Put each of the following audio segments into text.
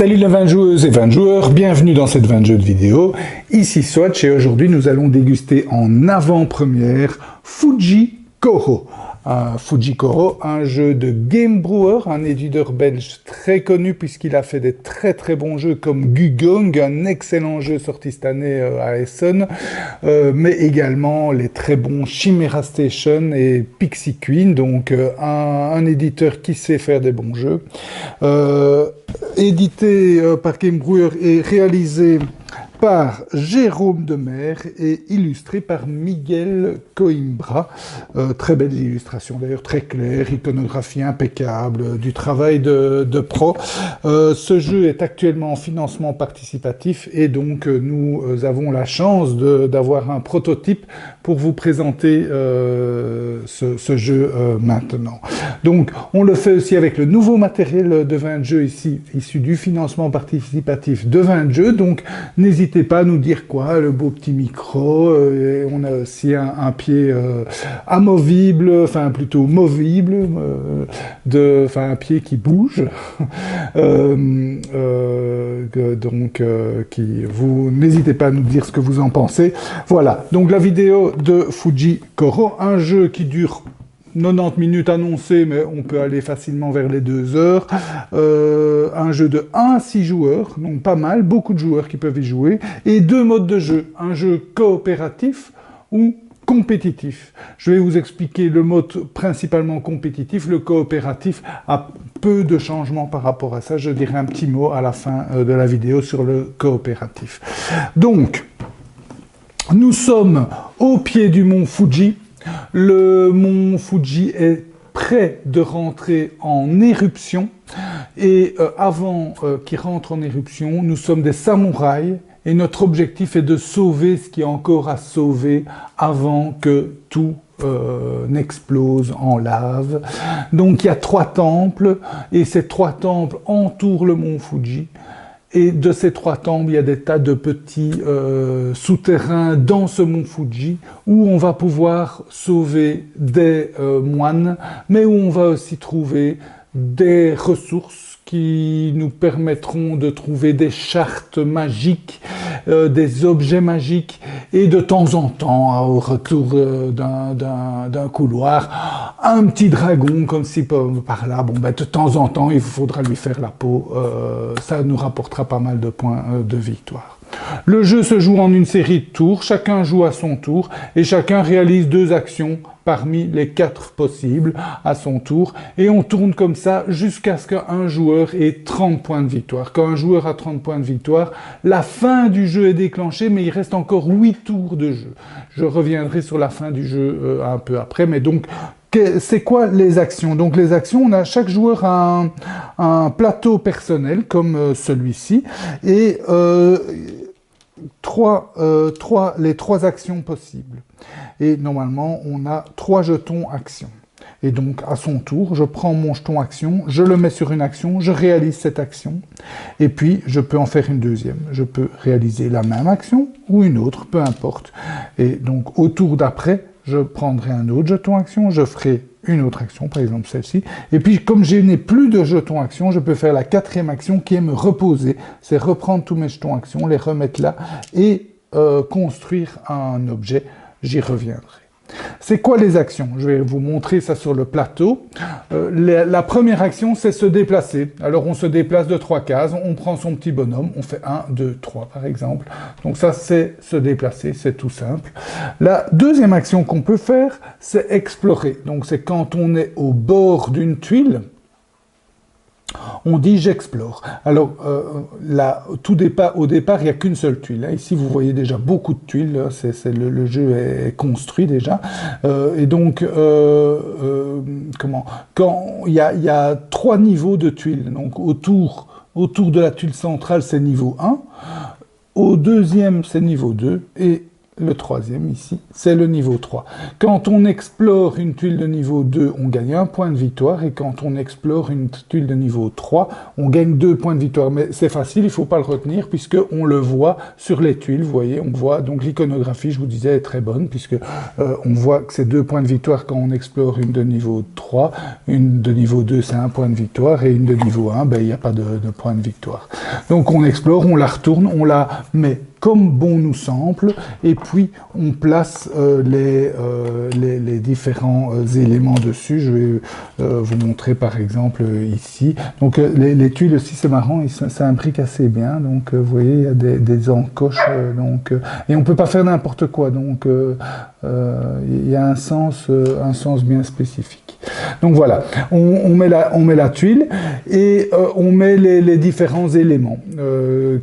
Salut les 20 joueuses et 20 joueurs, bienvenue dans cette 20 jeux de vidéo. Ici Swatch et aujourd'hui nous allons déguster en avant-première Fuji Koro. Fuji Koro, un jeu de Game Brewer, un éditeur belge très connu puisqu'il a fait des très bons jeux comme Gugong, un excellent jeu sorti cette année à Essen, mais également les très bons Chimera Station et Pixie Queen, donc un éditeur qui sait faire des bons jeux. Édité par Game Brewer et réalisé par Jérôme Demer et illustré par Miguel Coimbra. Très belles illustrations, d'ailleurs très claires, iconographie impeccable, du travail de pro. Ce jeu est actuellement en financement participatif et donc nous avons la chance d'avoir un prototype pour vous présenter ce jeu maintenant. Donc on le fait aussi avec le nouveau matériel de 20 jeux ici, issu du financement participatif de 20 jeux, donc n'hésitez pas à nous dire quoi, le beau petit micro, et on a aussi un pied amovible, enfin plutôt movible, enfin un pied qui bouge, n'hésitez pas à nous dire ce que vous en pensez. Voilà, donc la vidéo de Fuji Koro, un jeu qui dure 90 minutes annoncées, mais on peut aller facilement vers les 2 heures. Un jeu de 1 à 6 joueurs, donc pas mal, beaucoup de joueurs qui peuvent y jouer. Et 2 modes de jeu, un jeu coopératif ou compétitif. Je vais vous expliquer le mode principalement compétitif. Le coopératif a peu de changements par rapport à ça. Je dirai un petit mot à la fin de la vidéo sur le coopératif. Donc, nous sommes au pied du mont Fuji. Le mont Fuji est prêt de rentrer en éruption et avant qu'il rentre en éruption, nous sommes des samouraïs et notre objectif est de sauver ce qui est encore à sauver avant que tout n'explose en lave. Donc il y a 3 temples et ces 3 temples entourent le mont Fuji. Et de ces 3 temples, il y a des tas de petits souterrains dans ce mont Fuji où on va pouvoir sauver des moines, mais où on va aussi trouver des ressources qui nous permettront de trouver des chartes magiques, des objets magiques, et de temps en temps, au retour d'un couloir, un petit dragon comme si par là, bon ben de temps en temps, il faudra lui faire la peau, ça nous rapportera pas mal de points de victoire. Le jeu se joue en une série de tours, chacun joue à son tour, et chacun réalise 2 actions parmi les 4 possibles à son tour, et on tourne comme ça jusqu'à ce qu'un joueur ait 30 points de victoire. Quand un joueur a 30 points de victoire, la fin du jeu est déclenchée, mais il reste encore 8 tours de jeu. Je reviendrai sur la fin du jeu un peu après, mais donc c'est quoi les actions? Donc les actions, chaque joueur a un plateau personnel comme celui-ci, et les 3 actions possibles. Et normalement, on a 3 jetons actions. Et donc, à son tour, je prends mon jeton action, je le mets sur une action, je réalise cette action, et puis je peux en faire une deuxième. Je peux réaliser la même action ou une autre, peu importe. Et donc, au tour d'après, je prendrai un autre jeton action, je ferai une autre action, par exemple celle-ci. Et puis, comme je n'ai plus de jetons action, je peux faire la 4e action qui est me reposer. C'est reprendre tous mes jetons action, les remettre là et construire un objet. J'y reviendrai. C'est quoi les actions? Je vais vous montrer ça sur le plateau. La première action, c'est se déplacer. Alors, on se déplace de 3 cases, on prend son petit bonhomme, on fait 1, 2, 3 par exemple. Donc ça, c'est se déplacer, c'est tout simple. La deuxième action qu'on peut faire, c'est explorer. Donc c'est quand on est au bord d'une tuile, on dit j'explore. Alors, au départ, il n'y a qu'une seule tuile. Ici, vous voyez déjà beaucoup de tuiles. Le jeu est construit déjà. Et donc, quand il y a 3 niveaux de tuiles. Donc, autour de la tuile centrale, c'est niveau 1. Au deuxième, c'est niveau 2. Et le troisième ici, c'est le niveau 3. Quand on explore une tuile de niveau 2, on gagne 1 point de victoire, et quand on explore une tuile de niveau 3, on gagne 2 points de victoire. Mais c'est facile, il ne faut pas le retenir, puisqu'on le voit sur les tuiles, vous voyez, on voit, donc l'iconographie, je vous disais, est très bonne, puisque on voit que c'est 2 points de victoire quand on explore une de niveau 3, une de niveau 2, c'est 1 point de victoire, et une de niveau 1, ben, il n'y a pas de point de victoire. Donc on explore, on la retourne, on la met comme bon nous semble, et puis on place les différents éléments dessus. Je vais vous montrer par exemple ici. Donc les tuiles aussi, c'est marrant, ça imbrique assez bien. Donc vous voyez, il y a des encoches, et on peut pas faire n'importe quoi. Donc il y a un sens bien spécifique. Donc voilà, on met la tuile et on met les différents éléments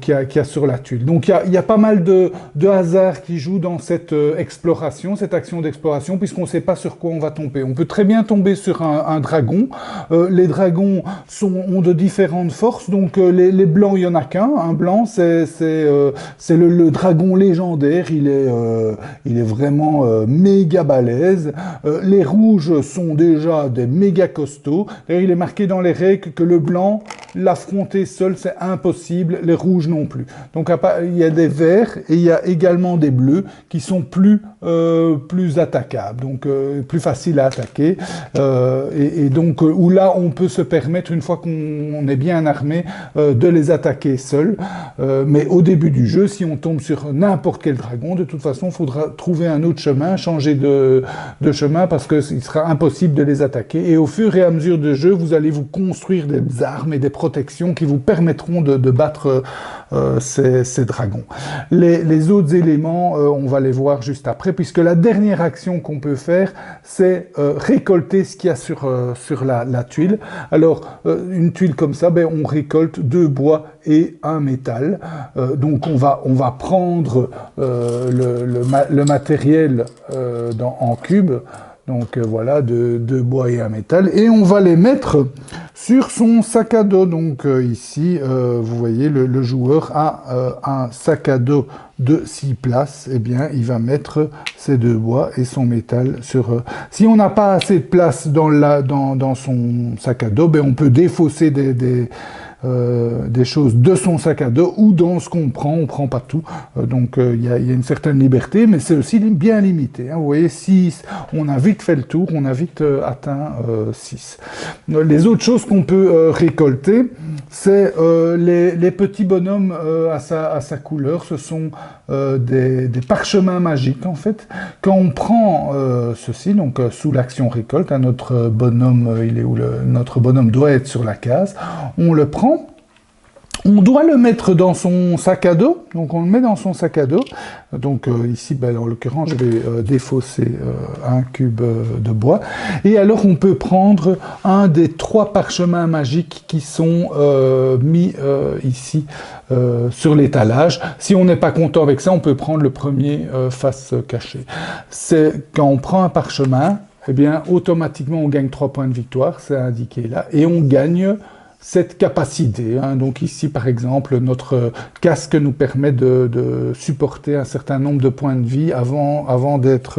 qu'il y a sur la tuile. Donc il y a pas mal de hasard qui joue dans cette exploration, cette action d'exploration, puisqu'on ne sait pas sur quoi on va tomber. On peut très bien tomber sur un dragon. Les dragons ont de différentes forces, donc les blancs, il n'y en a qu'un. Un blanc, c'est le dragon légendaire, il est vraiment méga balèze. Les rouges sont déjà des méga costauds. D'ailleurs, il est marqué dans les règles que le blanc, l'affronter seul, c'est impossible, les rouges non plus. Donc il y a des verts et il y a également des bleus qui sont plus attaquables, donc plus faciles à attaquer, et donc où là on peut se permettre, une fois qu'on est bien armé, de les attaquer seuls. Mais au début du jeu, si on tombe sur n'importe quel dragon, de toute façon, il faudra trouver un autre chemin, changer de chemin, parce qu'il sera impossible de les attaquer. Et au fur et à mesure du jeu, vous allez vous construire des armes et des protections qui vous permettront de battre ces dragons. Les autres éléments, on va les voir juste après, puisque la dernière action qu'on peut faire, c'est récolter ce qu'il y a sur la tuile. Alors, une tuile comme ça, ben, on récolte 2 bois et 1 métal. Donc, on va prendre le matériel en cubes. Donc voilà, 2 bois et 1 métal, et on va les mettre sur son sac à dos. Donc ici, vous voyez, le joueur a un sac à dos de 6 places. Eh bien, il va mettre ses 2 bois et son métal sur... Si on n'a pas assez de place dans son sac à dos, ben, on peut défausser des choses de son sac à dos ou dans ce qu'on prend. On prend pas tout, donc il y a une certaine liberté, mais c'est aussi bien limité, hein. Vous voyez, 6, on a vite fait le tour, on a vite atteint 6. Les autres choses qu'on peut récolter, c'est les petits bonhommes à sa couleur. Ce sont des parchemins magiques, en fait. Quand on prend ceci, donc sous l'action récolte, hein, notre bonhomme, il est où notre bonhomme doit être sur la case, on le prend. On doit le mettre dans son sac à dos, donc on le met dans son sac à dos. Donc ici, ben, en l'occurrence, je vais défausser un cube de bois. Et alors, on peut prendre un des 3 parchemins magiques qui sont mis ici sur l'étalage. Si on n'est pas content avec ça, on peut prendre le premier face cachée. C'est quand on prend un parchemin, eh bien, automatiquement, on gagne 3 points de victoire, c'est indiqué là, et on gagne cette capacité, hein. Donc ici, par exemple, notre casque nous permet de supporter un certain nombre de points de vie avant d'être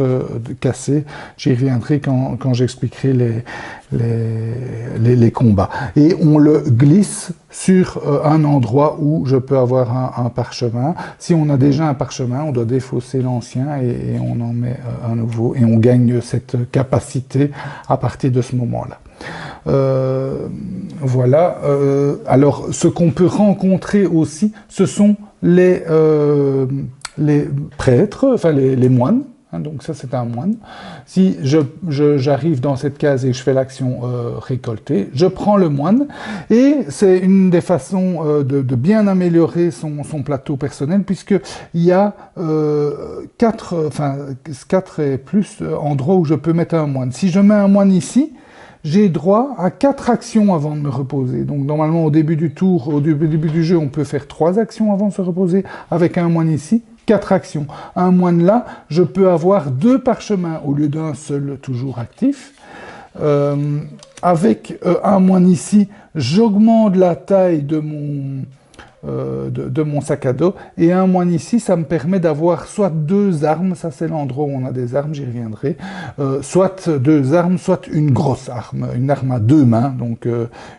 cassé. J'y reviendrai quand j'expliquerai les combats. Et on le glisse sur un endroit où je peux avoir un parchemin. Si on a déjà un parchemin, on doit défausser l'ancien et on en met un nouveau, et on gagne cette capacité à partir de ce moment-là. Voilà. Alors, ce qu'on peut rencontrer aussi, ce sont les prêtres, enfin les moines. Hein, donc ça, c'est un moine. Si j'arrive dans cette case et je fais l'action récolter, je prends le moine, et c'est une des façons de bien améliorer son plateau personnel, puisqu'il y a 4 et plus endroits où je peux mettre un moine. Si je mets un moine ici, j'ai droit à 4 actions avant de me reposer. Donc normalement, au début du tour, au début du jeu, on peut faire 3 actions avant de se reposer. Avec un moine ici, 4 actions. Un moine là, je peux avoir 2 parchemins au lieu d'un seul toujours actif. Avec un moine ici, j'augmente la taille de de mon sac à dos. Et un moine ici, ça me permet d'avoir soit deux armes, ça c'est l'endroit où on a des armes, j'y reviendrai, soit deux armes, soit une grosse arme, une arme à deux mains, donc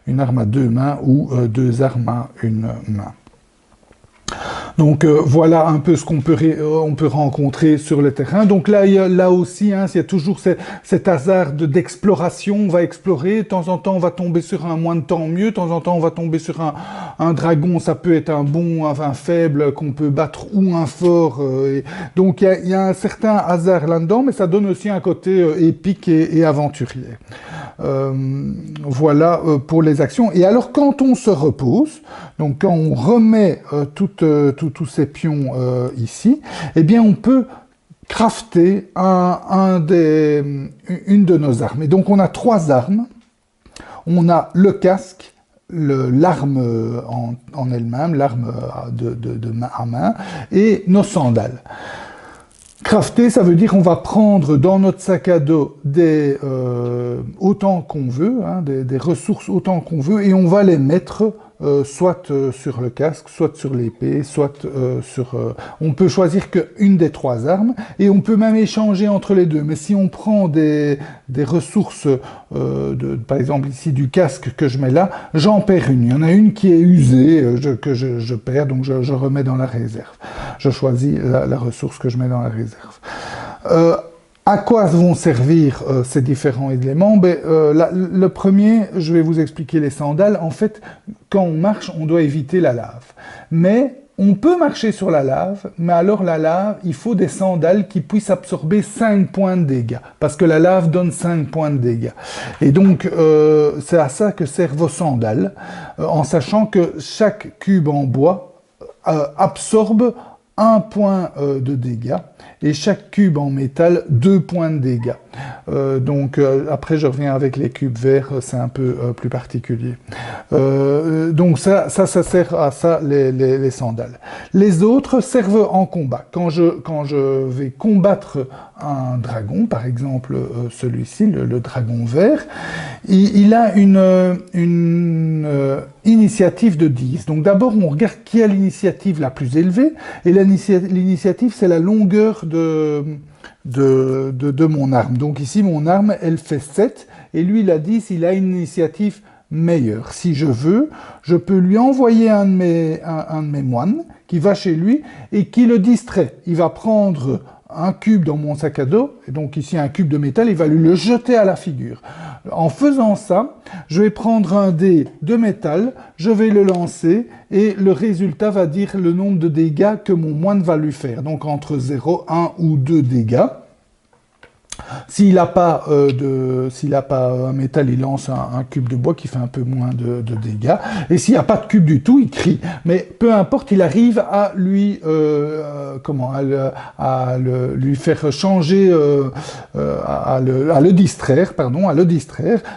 une arme à deux mains ou deux armes à une main. Donc voilà un peu ce qu'on peut, on peut rencontrer sur le terrain. Donc là, là aussi, hein, il y a toujours cet hasard d'exploration. On va explorer, de temps en temps on va tomber sur un moine, tant mieux, de temps en temps on va tomber sur un dragon, ça peut être un bon, un faible qu'on peut battre ou un fort. Donc il y a un certain hasard là-dedans, mais ça donne aussi un côté épique et aventurier. Voilà pour les actions. Et alors quand on se repose, donc quand on remet tous ces pions ici, eh bien on peut crafter une de nos armes. Et donc on a trois armes. On a le casque, l'arme en elle-même, l'arme de main à main, et nos sandales. Crafter, ça veut dire qu'on va prendre dans notre sac à dos autant qu'on veut, hein, des ressources autant qu'on veut, et on va les mettre soit sur le casque, soit sur l'épée, soit sur... on peut choisir qu'une des trois armes, et on peut même échanger entre les deux. Mais si on prend des ressources, par exemple ici du casque que je mets là, j'en perds une. Il y en a une qui est usée, que je perds, donc je remets dans la réserve. Je choisis la ressource que je mets dans la réserve. À quoi vont servir ces différents éléments? Le premier, je vais vous expliquer les sandales. En fait, quand on marche, on doit éviter la lave. Mais on peut marcher sur la lave, mais alors la lave, il faut des sandales qui puissent absorber 5 points de dégâts, parce que la lave donne 5 points de dégâts. Et donc, c'est à ça que servent vos sandales, en sachant que chaque cube en bois absorbe 1 point de dégâts, et chaque cube en métal, 2 points de dégâts. Après, je reviens avec les cubes verts, c'est un peu plus particulier. Donc ça sert à ça, les sandales. Les autres servent en combat. Quand je vais combattre un dragon, par exemple celui-ci, le dragon vert, il a une initiative de 10. Donc d'abord, on regarde qui a l'initiative la plus élevée, et l'initiative, c'est la longueur de mon arme. Donc ici, mon arme, elle fait 7, et lui, il a 10, il a une initiative meilleure. Si je veux, je peux lui envoyer un de mes moines qui va chez lui et qui le distrait. Il va prendre un cube dans mon sac à dos, et donc ici un cube de métal, il va lui le jeter à la figure. En faisant ça, je vais prendre un dé de métal, je vais le lancer, et le résultat va dire le nombre de dégâts que mon moine va lui faire. Donc entre 0, 1 ou 2 dégâts. S'il n'a pas un métal, il lance un cube de bois qui fait un peu moins de dégâts. Et s'il n'y a pas de cube du tout, il crie. Mais peu importe, il arrive à lui lui faire changer, à le distraire,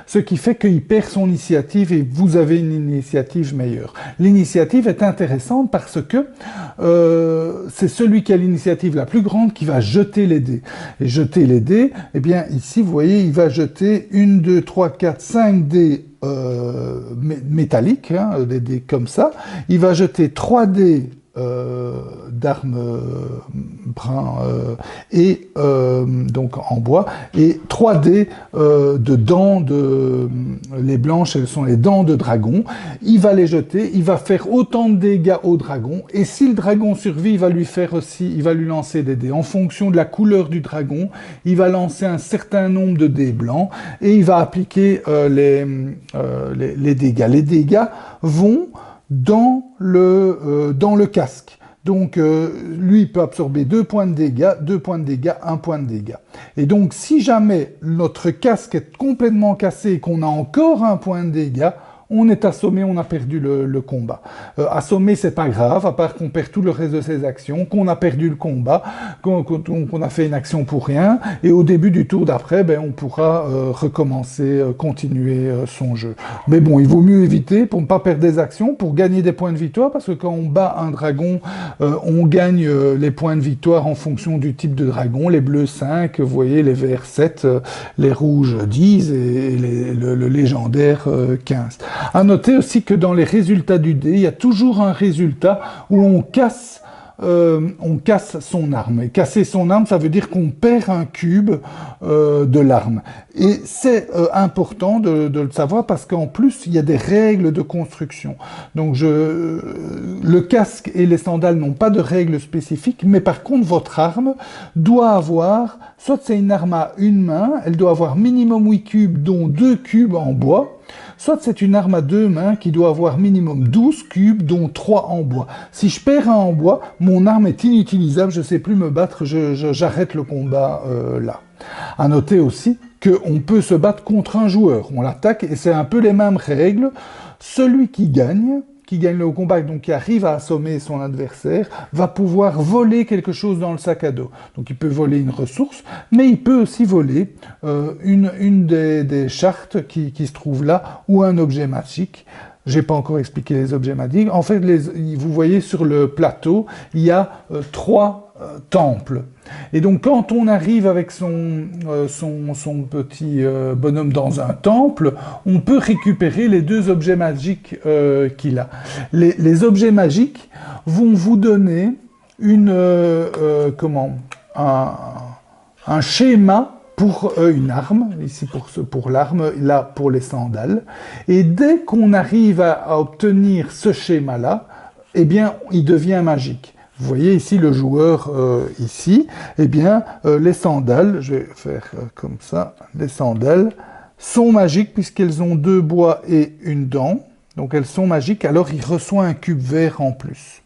ce qui fait qu'il perd son initiative et vous avez une initiative meilleure. L'initiative est intéressante parce que c'est celui qui a l'initiative la plus grande qui va jeter les dés. Et jeter les dés, eh bien, ici, vous voyez, il va jeter 1, 2, 3, 4, 5 dés métalliques, hein, des dés comme ça. Il va jeter 3 dés d'armes brun et donc en bois, et 3 dés de dents les blanches, elles sont les dents de dragon. Il va les jeter, il va faire autant de dégâts au dragon, et si le dragon survit, il va lui lancer des dés. En fonction de la couleur du dragon, il va lancer un certain nombre de dés blancs, et il va appliquer les dégâts. Les dégâts vont dans le casque. Donc, lui, il peut absorber 2 points de dégâts, 2 points de dégâts, 1 point de dégâts. Et donc, si jamais notre casque est complètement cassé et qu'on a encore 1 point de dégâts, on est assommé, on a perdu le combat. Assommé, c'est pas grave, à part qu'on perd tout le reste de ses actions, qu'on a perdu le combat, qu'on a fait une action pour rien, et au début du tour d'après, on pourra recommencer, continuer son jeu. Mais bon, il vaut mieux éviter pour ne pas perdre des actions, pour gagner des points de victoire, parce que quand on bat un dragon, on gagne les points de victoire en fonction du type de dragon, les bleus 5, vous voyez, les verts 7, les rouges 10, et le légendaire 15. À noter aussi que dans les résultats du dé, il y a toujours un résultat où on casse son arme. Et casser son arme, ça veut dire qu'on perd un cube de l'arme. Et c'est important de le savoir parce qu'en plus, il y a des règles de construction. Donc, le casque et les sandales n'ont pas de règles spécifiques, mais par contre, votre arme doit avoir, soit c'est une arme à une main, elle doit avoir minimum 8 cubes, dont 2 cubes en bois, soit c'est une arme à deux mains qui doit avoir minimum 12 cubes, dont 3 en bois. Si je perds un en bois, mon arme est inutilisable, je ne sais plus me battre, j'arrête le combat là. À noter aussi qu'on peut se battre contre un joueur. On l'attaque et c'est un peu les mêmes règles. Celui qui gagne le combat, donc qui arrive à assommer son adversaire, va pouvoir voler quelque chose dans le sac à dos. Donc il peut voler une ressource, mais il peut aussi voler une des chartes qui se trouve là, ou un objet magique. J'ai pas encore expliqué les objets magiques. En fait, vous voyez sur le plateau, il y a 3 temples. Et donc, quand on arrive avec son petit bonhomme dans un temple, on peut récupérer les 2 objets magiques qu'il a. Les objets magiques vont vous donner un schéma pour une arme, ici pour l'arme, là pour les sandales. Et dès qu'on arrive à obtenir ce schéma-là, eh bien, il devient magique. Vous voyez ici le joueur ici, eh bien, les sandales, je vais faire comme ça, les sandales sont magiques puisqu'elles ont 2 bois et une dent, donc elles sont magiques, alors il reçoit un cube vert en plus.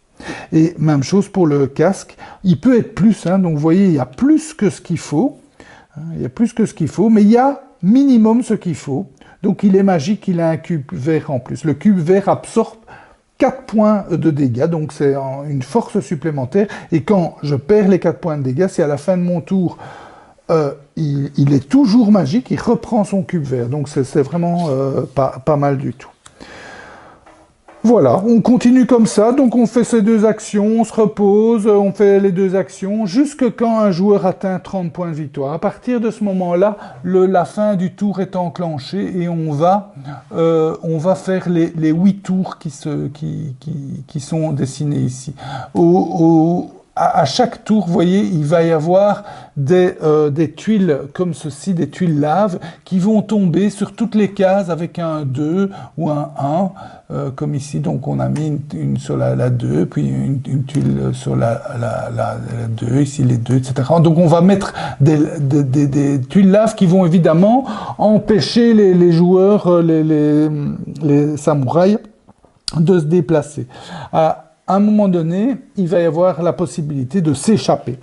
Et même chose pour le casque, il peut être plus, hein, donc vous voyez, il y a plus que ce qu'il faut, il y a plus que ce qu'il faut, mais il y a minimum ce qu'il faut. Donc il est magique, il a un cube vert en plus. Le cube vert absorbe 4 points de dégâts, donc c'est une force supplémentaire. Et quand je perds les 4 points de dégâts, si à la fin de mon tour, il est toujours magique, il reprend son cube vert. Donc c'est vraiment pas mal du tout. Voilà, on continue comme ça, donc on fait ces 2 actions, on se repose, on fait les 2 actions, jusque quand un joueur atteint 30 points de victoire. À partir de ce moment-là, la fin du tour est enclenchée et on va faire les 8 tours qui sont dessinés ici. À chaque tour, vous voyez, il va y avoir des tuiles comme ceci, des tuiles lave, qui vont tomber sur toutes les cases avec un 2 ou un 1, comme ici. Donc on a mis une sur la 2, puis une tuile sur la 2, ici les 2, etc. Donc on va mettre des tuiles lave qui vont évidemment empêcher les joueurs, les samouraïs, de se déplacer. À un moment donné, il va y avoir la possibilité de s'échapper.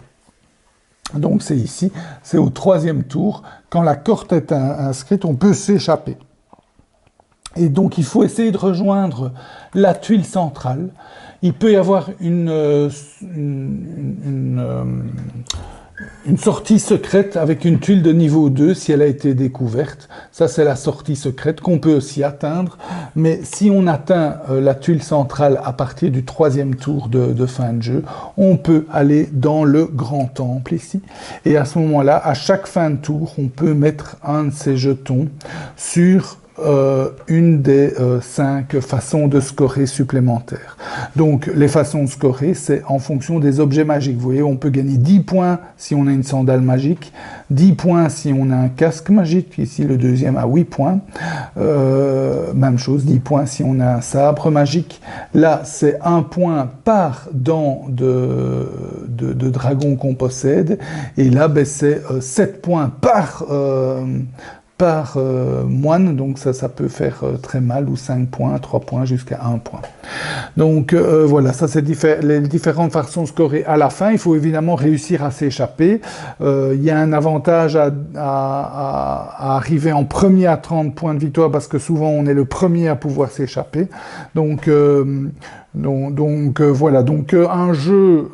Donc c'est ici, c'est au 3e tour. Quand la corde est inscrite, on peut s'échapper. Et donc il faut essayer de rejoindre la tuile centrale. Il peut y avoir une sortie secrète avec une tuile de niveau 2 si elle a été découverte. Ça, c'est la sortie secrète qu'on peut aussi atteindre. Mais si on atteint la tuile centrale à partir du 3e tour de fin de jeu, on peut aller dans le grand temple ici. Et à ce moment-là, à chaque fin de tour, on peut mettre un de ces jetons sur une des 5 façons de scorer supplémentaires. Donc les façons de scorer, c'est en fonction des objets magiques. Vous voyez, on peut gagner 10 points si on a une sandale magique, 10 points si on a un casque magique, ici le 2e à 8 points, même chose, 10 points si on a un sabre magique. Là, c'est 1 point par dent de dragon qu'on possède, et là, ben, c'est 7 points par moine, donc ça peut faire très mal, ou 5 points, 3 points, jusqu'à 1 point. Donc voilà, ça c'est les différentes façons de scorer. À la fin, il faut évidemment réussir à s'échapper. Il y a un avantage à arriver en premier à 30 points de victoire, parce que souvent on est le premier à pouvoir s'échapper. Donc Voilà, donc un jeu,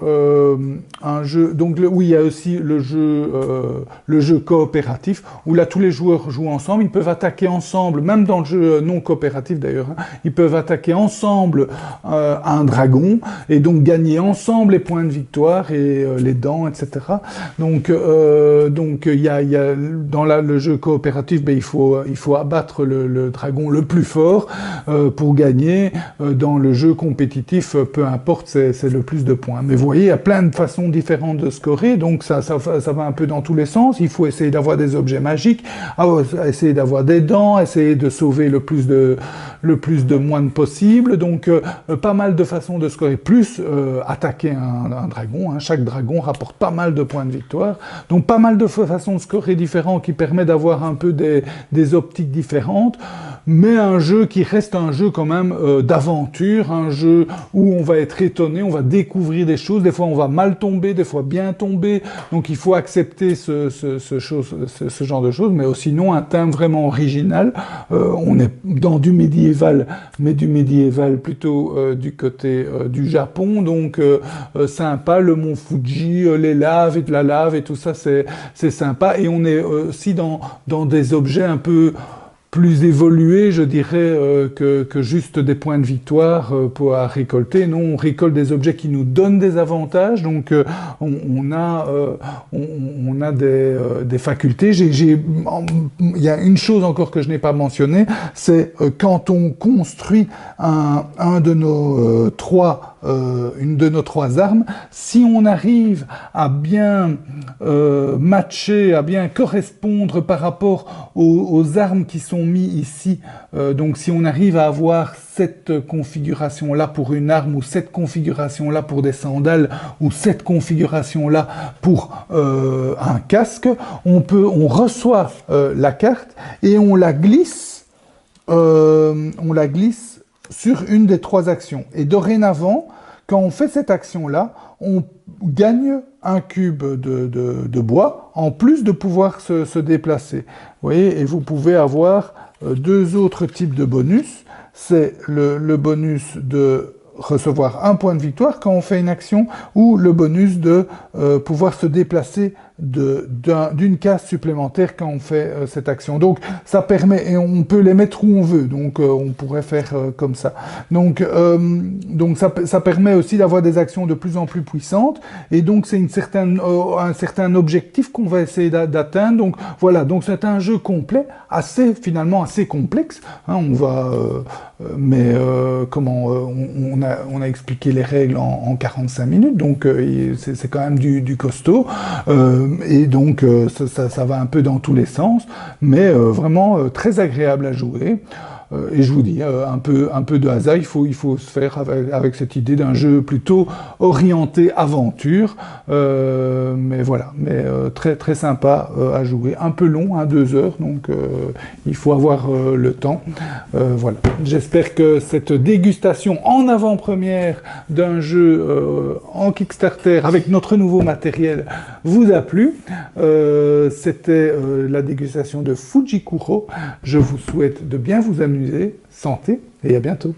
donc oui, il y a aussi le jeu coopératif, où là tous les joueurs jouent ensemble, ils peuvent attaquer ensemble, même dans le jeu non coopératif d'ailleurs, hein, ils peuvent attaquer ensemble un dragon, et donc gagner ensemble les points de victoire et les dents, etc. Donc dans le jeu coopératif, ben, il faut abattre le dragon le plus fort pour gagner. Dans le jeu compétitif, peu importe, c'est le plus de points. Mais vous voyez, il y a plein de façons différentes de scorer, donc ça va un peu dans tous les sens. Il faut essayer d'avoir des objets magiques, essayer d'avoir des dents, essayer de sauver le plus de moines possible. Donc pas mal de façons de scorer, plus attaquer un dragon. Hein. Chaque dragon rapporte pas mal de points de victoire. Donc pas mal de façons de scorer différentes qui permet d'avoir un peu des optiques différentes, mais un jeu qui reste un jeu quand même d'aventure, un jeu où on va être étonné, on va découvrir des choses, des fois on va mal tomber, des fois bien tomber, donc il faut accepter ce genre de choses, mais sinon un thème vraiment original. On est dans du médiéval, mais du médiéval plutôt du côté du Japon, donc sympa, le mont Fuji, les laves et de la lave et tout ça, c'est sympa, et on est aussi dans des objets un peu plus évolué, je dirais, que juste des points de victoire à récolter. Non, on récolte des objets qui nous donnent des avantages, donc on a des facultés. Il y a une chose encore que je n'ai pas mentionnée, c'est quand on construit une de nos trois armes, si on arrive à bien matcher, à bien correspondre par rapport aux armes qui sont mises ici, donc si on arrive à avoir cette configuration-là pour une arme, ou cette configuration-là pour des sandales, ou cette configuration-là pour un casque, on reçoit la carte et on la glisse sur une des trois actions. Et dorénavant, quand on fait cette action-là, on gagne un cube de bois, en plus de pouvoir se déplacer. Vous voyez, et vous pouvez avoir deux autres types de bonus. C'est le bonus de recevoir un point de victoire quand on fait une action, ou le bonus de pouvoir se déplacer d'une case supplémentaire quand on fait cette action. Donc ça permet, et on peut les mettre où on veut, donc on pourrait faire comme ça. Donc ça permet aussi d'avoir des actions de plus en plus puissantes, et donc c'est un certain objectif qu'on va essayer d'atteindre. Donc voilà, donc c'est un jeu complet, finalement assez complexe, hein, on a expliqué les règles en 45 minutes, donc c'est quand même du costaud, et donc ça va un peu dans tous les sens, mais vraiment très agréable à jouer. Et je vous dis, un peu de hasard, il faut se faire avec cette idée d'un jeu plutôt orienté aventure, mais voilà, très très sympa à jouer, un peu long, 2 heures, donc il faut avoir le temps. Voilà, j'espère que cette dégustation en avant-première d'un jeu en Kickstarter avec notre nouveau matériel vous a plu. C'était la dégustation de Fujikuro. Je vous souhaite de bien vous amuser. Santé et à bientôt.